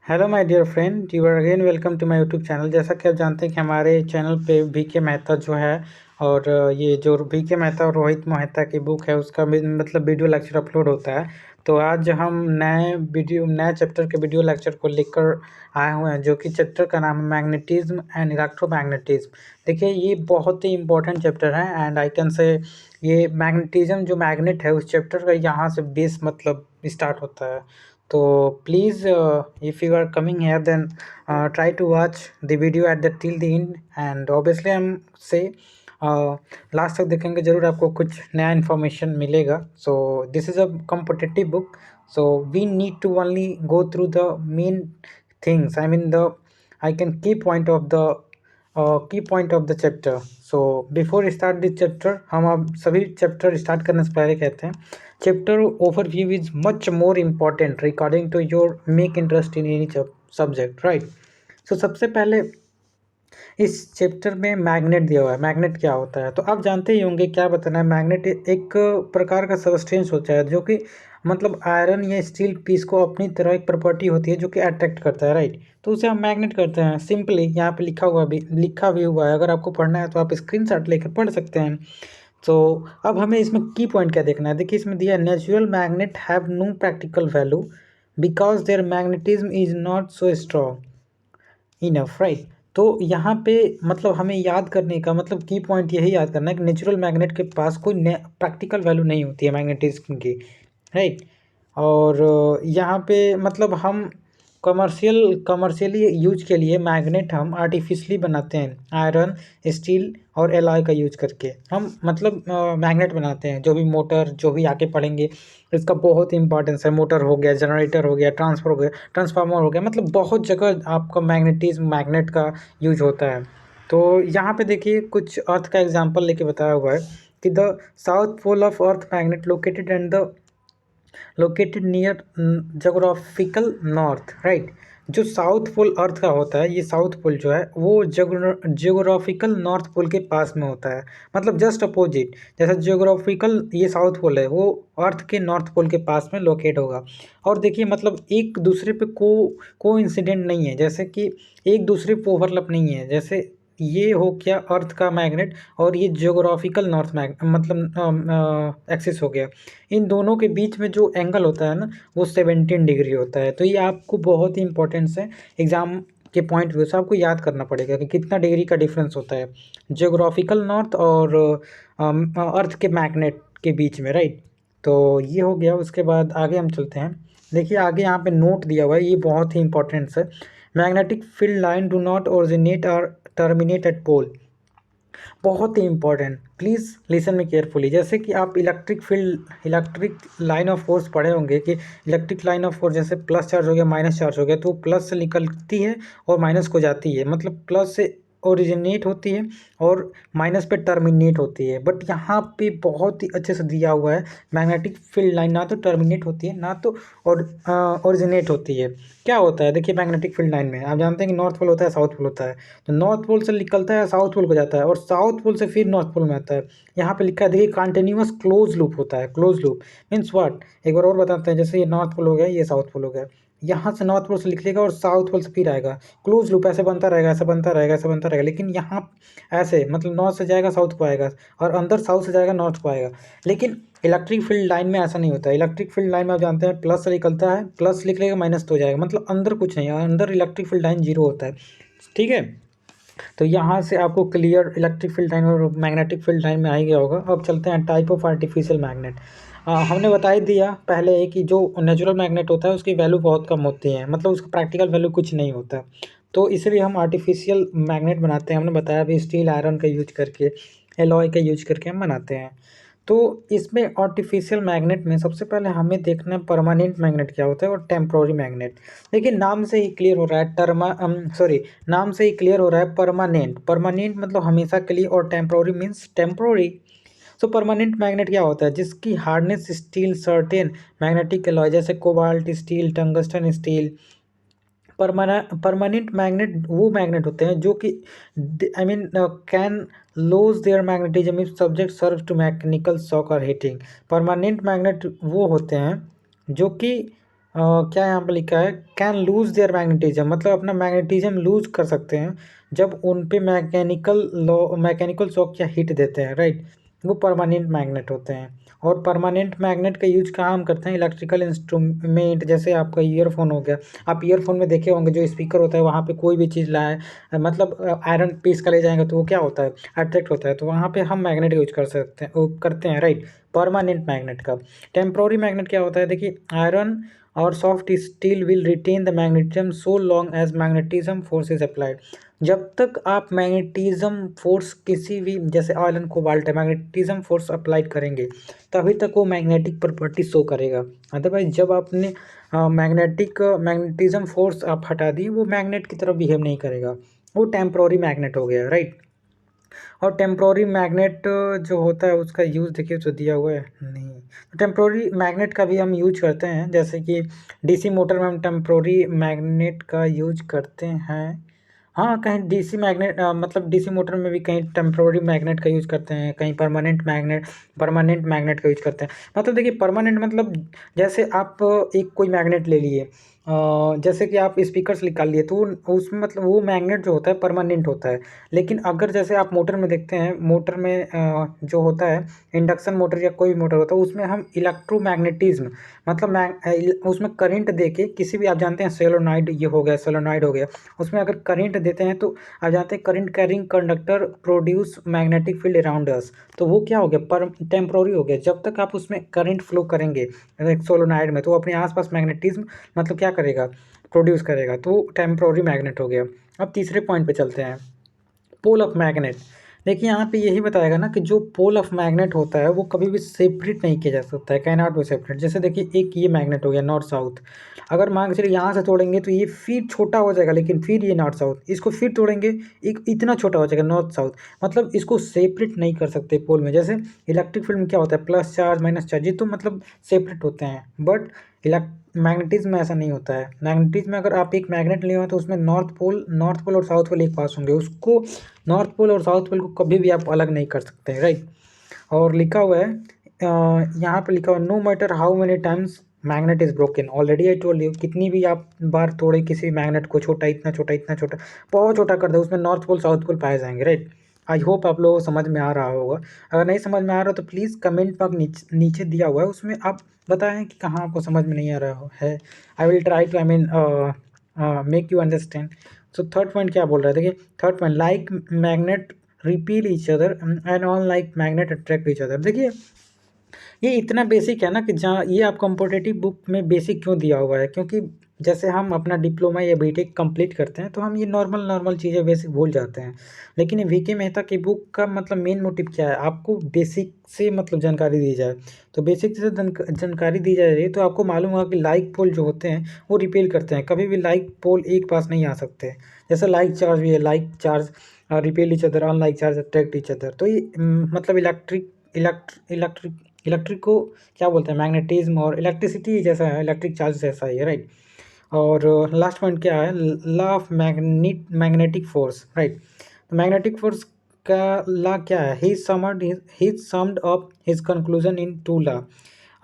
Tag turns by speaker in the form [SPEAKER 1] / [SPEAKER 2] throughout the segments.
[SPEAKER 1] Hello my dear friend, you are again welcome to my YouTube channel. जैसा कि आप जानते हैं कि हमारे चैनल पे बीके मेहता जो है और ये जो बीके मेहता और रोहित मोहिता की बुक है उसका मतलब वीडियो लेक्चर अपलोड होता है। तो आज हम नए चैप्टर के वीडियो लेक्चर को लेकर आए हुए हैं, जो कि चैप्टर का नाम है मैग्नेटिज्म एंड इलेक्ट्रोमैग्नेटिज्म। देखिए, ये बहुत ही इंपॉर्टेंट चैप्टर है एंड आई कैन से ये मैग्नेटिज्म जो मैग्नेट है उस चैप्टर का यहाँ से बेस मतलब स्टार्ट होता है। तो please, if you are coming here, then try to watch the video at the till the end, and obviously हम से लास्ट तक देखेंगे, जरूर आपको कुछ नया इन्फॉर्मेशन मिलेगा। So this is a competitive book, so we need to only go through the main things, I mean the I can key point of the chapter. So before start this chapter, हम अब सभी chapter start करने से पहले कहते हैं chapter overview is much more important regarding to your make interest in any subject, right? So सबसे पहले इस चैप्टर में मैग्नेट दिया हुआ है। मैग्नेट क्या होता है तो आप जानते ही होंगे, क्या बताना है। मैग्नेट एक प्रकार का सबस्टेंस होता है जो कि मतलब आयरन या स्टील पीस को अपनी तरह एक प्रॉपर्टी होती है जो कि अट्रैक्ट करता है, राइट? तो उसे हम मैग्नेट करते हैं। सिंपली यहाँ पे लिखा भी हुआ है, अगर आपको पढ़ना है तो आप स्क्रीनशॉट लेकर पढ़ सकते हैं। तो अब हमें इसमें की पॉइंट क्या देखना है। देखिए, इसमें दिया है natural magnet have no practical value because their magnetism is not so strong enough, right? तो यहाँ पे मतलब हमें याद करने का मतलब की पॉइंट यही याद करना है कि नेचुरल मैग्नेट के पास कोई प्रैक्टिकल वैल्यू नहीं होती है मैग्नेटिज्म की, राइट? और यहाँ पे मतलब हम कमर्शियली यूज के लिए मैग्नेट हम आर्टिफिशियली बनाते हैं, आयरन, स्टील और एलॉय का यूज करके हम मतलब मैग्नेट बनाते हैं। जो भी मोटर जो भी आके पढ़ेंगे इसका बहुत इंपॉर्टेंस है। मोटर हो गया, जनरेटर हो गया, ट्रांसफार्मर हो गया, मतलब बहुत जगह आपका मैग्नेट का यूज होता है। तो यहाँ पे देखिए कुछ अर्थ का एग्जांपल लेके बताया हुआ है कि the south pole of earth magnet located near geographical north, right? जो साउथ पोल अर्थ का होता है, ये साउथ पोल जो है वो जियोग्राफिकल नॉर्थ पोल के पास में होता है, मतलब जस्ट अपोजिट। जैसा जियोग्राफिकल ये साउथ पोल है, वो अर्थ के नॉर्थ पोल के पास में लोकेट होगा। और देखिए मतलब एक दूसरे पे को इंसिडेंट नहीं है, जैसे कि एक दूसरे पे ओवरलैप नहीं है। जैसे ये हो गया अर्थ का मैग्नेट और ये जियोग्राफिकल नॉर्थ मतलब एक्सिस हो गया। इन दोनों के बीच में जो एंगल होता है ना, वो 17 डिग्री होता है। तो ये आपको बहुत ही इंपॉर्टेंस है, एग्जाम के पॉइंट व्यू से आपको याद करना पड़ेगा कि कितना डिग्री का डिफरेंस होता है जियोग्राफिकल नॉर्थ और अर्थ के मैग्नेट के बीच में, राइट? तो ये हो गया। उसके बाद आगे हम चलते हैं। देखिए आगे यहाँ पे नोट दिया हुआ है, ये बहुत ही इंपॉर्टेंट है। Magnetic field line do not originate और टर्मिनेट एट पोल। बहुत ही important, please listen me carefully. जैसे कि आप इलेक्ट्रिक लाइन ऑफ फोर्स पढ़े होंगे कि इलेक्ट्रिक लाइन ऑफ फोर्स जैसे प्लस चार्ज हो गया, माइनस चार्ज हो गया, तो प्लस से निकलती है और माइनस को जाती है, मतलब प्लस से ओरिजिनेट होती है और माइनस पे टर्मिनेट होती है। बट यहाँ पे बहुत ही अच्छे से दिया हुआ है, मैग्नेटिक फील्ड लाइन ना तो टर्मिनेट होती है ना तो ओरिजिनेट होती है। क्या होता है देखिए, मैग्नेटिक फील्ड लाइन में आप जानते हैं कि नॉर्थ पोल होता है, साउथ पोल होता है। तो नॉर्थ पोल से निकलता है, साउथ पोल को जाता है और साउथ पोल से फिर नॉर्थ पोल में आता है। यहाँ पे लिखा है देखिए, कंटिन्यूअस क्लोज लूप होता है। क्लोज लूप मीन्स व्हाट, एक बार और बताते हैं। जैसे ये नॉर्थ पोल हो गया, ये साउथ पोल हो गया, यहाँ से नॉर्थ पोल से निकलेगा और साउथ पोल से फिर आएगा। क्लोज लूप ऐसे बनता रहेगा, ऐसे बनता रहेगा, ऐसे बनता रहेगा। लेकिन यहाँ ऐसे मतलब नॉर्थ से जाएगा साउथ को आएगा और अंदर साउथ से जाएगा नॉर्थ को आएगा। लेकिन इलेक्ट्रिक फील्ड लाइन में ऐसा नहीं होता है। इलेक्ट्रिक फील्ड लाइन में आप जानते हैं प्लस से निकलता है, प्लस लिखलेगा माइनस तो हो जाएगा, मतलब अंदर कुछ नहीं है, अंदर इलेक्ट्रिक फील्ड लाइन जीरो होता है, ठीक है? तो यहाँ से आपको क्लियर इलेक्ट्रिक फील्ड लाइन और मैग्नेटिक फील्ड लाइन में आ ही गया होगा। अब चलते हैं टाइप ऑफ आर्टिफिशियल मैग्नेट। हमने बता ही दिया पहले ही कि जो नेचुरल मैग्नेट होता है उसकी वैल्यू बहुत कम होती है, मतलब उसका प्रैक्टिकल वैल्यू कुछ नहीं होता है। तो इसलिए हम आर्टिफिशियल मैग्नेट बनाते हैं। हमने बताया भी स्टील आयरन का यूज करके, एलॉय का यूज करके हम बनाते हैं। तो इसमें आर्टिफिशियल मैग्नेट में सबसे पहले हमें देखना है परमानेंट मैग्नेट क्या होता है और टेम्पोररी मैग्नेट। देखिए नाम से ही क्लियर हो रहा है, नाम से ही क्लियर हो रहा है परमानेंट। परमानेंट मतलब हमेशा के लिए और temporary means temporary. So permanent magnet क्या होता है, जिसकी hardness steel certain magnetic alloy जैसे cobalt steel, tungsten steel. Permanent magnet वो मैग्नेट होते हैं जो कि I mean can lose their magnetism if subject serve to mechanical shock और हीटिंग। परमानेंट मैग्नेट वो होते हैं जो कि क्या यहाँ पे लिखा है, कैन लूज देयर मैग्नेटिज्म, मतलब अपना मैग्नेटिज्म लूज कर सकते हैं जब उन पे मैकेनिकल शॉक या हीट देते हैं, राइट। वो परमानेंट मैग्नेट होते हैं। और परमानेंट मैग्नेट का यूज कहाँ हम करते हैं, इलेक्ट्रिकल इंस्ट्रूमेंट, जैसे आपका ईयरफोन हो गया। आप ईयरफोन में देखे होंगे जो स्पीकर होता है वहाँ पे कोई भी चीज़ लाए, मतलब आयरन पीस का ले जाएंगे तो वो क्या होता है, अट्रैक्ट होता है, तो वहाँ पे हम मैग्नेट यूज कर सकते हैं, वो करते हैं, राइट। परमानेंट मैग्नेट का। टेम्प्रोरी मैग्नेट क्या होता है, देखिए, आयरन और soft steel will retain the magnetism so long as magnetism force is applied. जब तक आप मैग्नेटिज्म फोर्स किसी भी, जैसे ऑयल एंड कोबाल्ट है, मैग्नेटिज्म फोर्स अप्लाइड करेंगे तभी तक वो मैग्नेटिक प्रॉपर्टी शो करेगा। अदरवाइज जब आपने मैग्नेटिज्म फोर्स आप हटा दी, वो मैग्नेट की तरफ बिहेव नहीं करेगा, वो टेम्प्रोरी मैग्नेट हो गया, राइट। और टेम्प्रोरी मैग्नेट जो होता है उसका यूज़ देखिए तो दिया हुआ है नहीं। तो टेम्प्रोरी मैग्नेट का भी हम यूज करते हैं, जैसे कि डीसी मोटर में हम टेम्प्रोरी मैग्नेट का यूज करते हैं। हाँ, कहीं डीसी मैग्नेट मतलब डीसी मोटर में भी कहीं टेम्प्रोरी मैग्नेट का यूज करते हैं, कहीं परमानेंट मैग्नेट का यूज करते हैं। मतलब देखिए, परमानेंट मतलब जैसे आप एक कोई मैग्नेट ले लिए, जैसे कि आप स्पीकर्स निकाल लिए, तो उसमें मतलब वो मैग्नेट जो होता है परमानेंट होता है। लेकिन अगर जैसे आप मोटर में देखते हैं, मोटर में जो होता है, इंडक्शन मोटर या कोई भी मोटर होता है, उसमें हम इलेक्ट्रोमैग्नेटिज्म, मतलब उसमें करंट देके किसी भी, आप जानते हैं सोलेनॉइड, ये हो गया सोलेनॉइड हो गया, उसमें अगर करंट देते हैं तो आप जानते हैं current carrying conductor produce magnetic field around us. तो वो क्या हो गया, पर टेम्प्रोरी हो गया। जब तक आप उसमें करंट फ्लो करेंगे एक सोलेनॉइड में, तो वो अपने आसपास मैग्नेटिज्म मतलब क्या करेगा, प्रोड्यूस करेगा, तो टेम्प्रोरी मैग्नेट हो गया। अब तीसरे पॉइंट पे चलते हैं, पोल ऑफ मैग्नेट। देखिए, यहाँ पे यही बताएगा ना कि जो पोल ऑफ मैग्नेट होता है वो कभी भी सेपरेट नहीं किया जा सकता है, कैन नॉट बी सेपरेट। जैसे देखिए, एक ये मैग्नेट हो गया नॉर्थ साउथ, अगर मान के चलिए यहाँ से तोड़ेंगे तो ये फिर छोटा हो जाएगा, लेकिन फिर ये नॉर्थ साउथ, इसको फिर तोड़ेंगे एक इतना छोटा हो जाएगा नॉर्थ साउथ। मतलब इसको सेपरेट नहीं कर सकते पोल में। जैसे इलेक्ट्रिक फील्ड में क्या होता है, प्लस चार्ज माइनस चार्ज, ये तो मतलब सेपरेट होते हैं, बट मैग्नेटिज्म में ऐसा नहीं होता है। मैग्नेटिज्म में अगर आप एक मैग्नेट लिए हो तो उसमें नॉर्थ पोल और साउथ पोल एक पास होंगे, उसको नॉर्थ पोल और साउथ पोल को कभी भी आप अलग नहीं कर सकते, राइट। और लिखा हुआ है, यहाँ पे लिखा हुआ है, no matter how many times magnet is broken, already I told you, कितनी भी आप बार तोड़े किसी मैग्नेट को, छोटा इतना छोटा इतना छोटा, बहुत छोटा कर दे, उसमें नॉर्थ पोल साउथ पोल पाए जाएंगे, राइट। आई होप आप लोगों को समझ में आ रहा होगा। अगर नहीं समझ में आ रहा तो प्लीज़ कमेंट बॉक्स नीचे दिया हुआ है, उसमें आप बताएं कि कहाँ आपको समझ में नहीं आ रहा है। I will try to make you understand. So third point क्या बोल रहा है, देखिए third point, like magnet repel each other and unlike magnet attract each other. देखिए, ये इतना बेसिक है ना कि जहाँ ये आप कॉम्पिटिटिव बुक में बेसिक क्यों दिया हुआ है, क्योंकि जैसे हम अपना डिप्लोमा या बीटेक कंप्लीट करते हैं तो हम ये नॉर्मल चीज़ें बेसिक भूल जाते हैं। लेकिन ये वीके मेहता की बुक का मतलब मेन मोटिव क्या है, आपको बेसिक से मतलब जानकारी दी जाए। तो बेसिक से जानकारी दी जा रही है तो आपको मालूम होगा कि लाइक पोल जो होते हैं वो रिपेल करते हैं, कभी भी लाइक पोल एक पास नहीं आ सकते। जैसे लाइक चार्ज भी है, like charge repel each other, unlike charge attract each other. तो ये मतलब इलेक्ट्रिक को क्या बोलते हैं, मैग्नेटिज्म और इलेक्ट्रिसिटी जैसा है, इलेक्ट्रिक चार्ज जैसा ही है, राइट। और लास्ट पॉइंट क्या है, law of magnetic force, right. तो मैग्नेटिक फोर्स का लॉ क्या है, he summed up his conclusion into law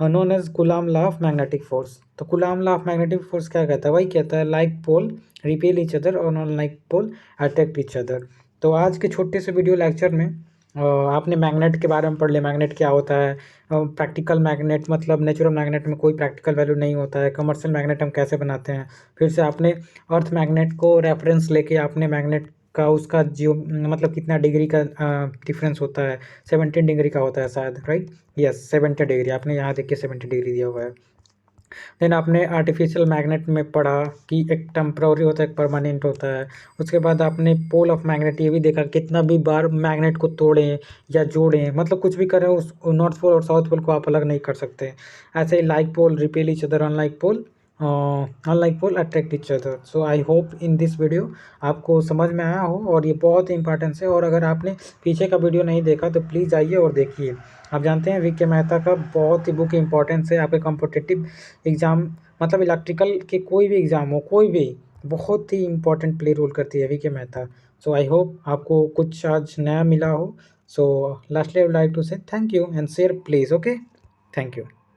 [SPEAKER 1] known as Coulomb law of magnetic force. तो Coulomb law of magnetic force क्या कहता है, वही कहता है like pole repel each other और non like pole attract each other. तो आज के छोटे से वीडियो लेक्चर में आपने मैग्नेट के बारे में पढ़ लिया, मैग्नेट क्या होता है, प्रैक्टिकल मैग्नेट मतलब नेचुरल मैग्नेट में कोई प्रैक्टिकल वैल्यू नहीं होता है, कमर्शियल मैग्नेट हम कैसे बनाते हैं। फिर से आपने अर्थ मैग्नेट को रेफरेंस लेके आपने मैग्नेट का उसका जियो मतलब कितना डिग्री का डिफरेंस होता है, 17 डिग्री का होता है शायद, राइट। यस, 70 डिग्री, आपने यहाँ देख के 70 डिग्री दिया हुआ है। देन आपने आर्टिफिशियल मैग्नेट में पढ़ा कि एक टेम्पररी होता है, एक परमानेंट होता है। उसके बाद आपने पोल ऑफ मैग्नेट ये भी देखा, कितना भी बार मैग्नेट को तोड़ें या जोड़ें, मतलब कुछ भी करें, उस नॉर्थ पोल और साउथ पोल को आप अलग नहीं कर सकते। ऐसे ही like pole repel each other, unlike pole attract each other. So I hope in this video आपको समझ में आया हो, और ये बहुत ही इंपॉर्टेंस है। और अगर आपने पीछे का वीडियो नहीं देखा तो प्लीज़ आइए और देखिए। आप जानते हैं वीके मेहता का बहुत ही बुक इंपॉर्टेंस है आपके कॉम्पिटिटिव एग्ज़ाम, मतलब इलेक्ट्रिकल के कोई भी एग्ज़ाम हो, कोई भी, बहुत ही इंपॉर्टेंट प्ले रोल करती है VK Mehta. So I hope आपको कुछ आज नया मिला हो। So lastly I would like to say thank you and share please, okay, thank you.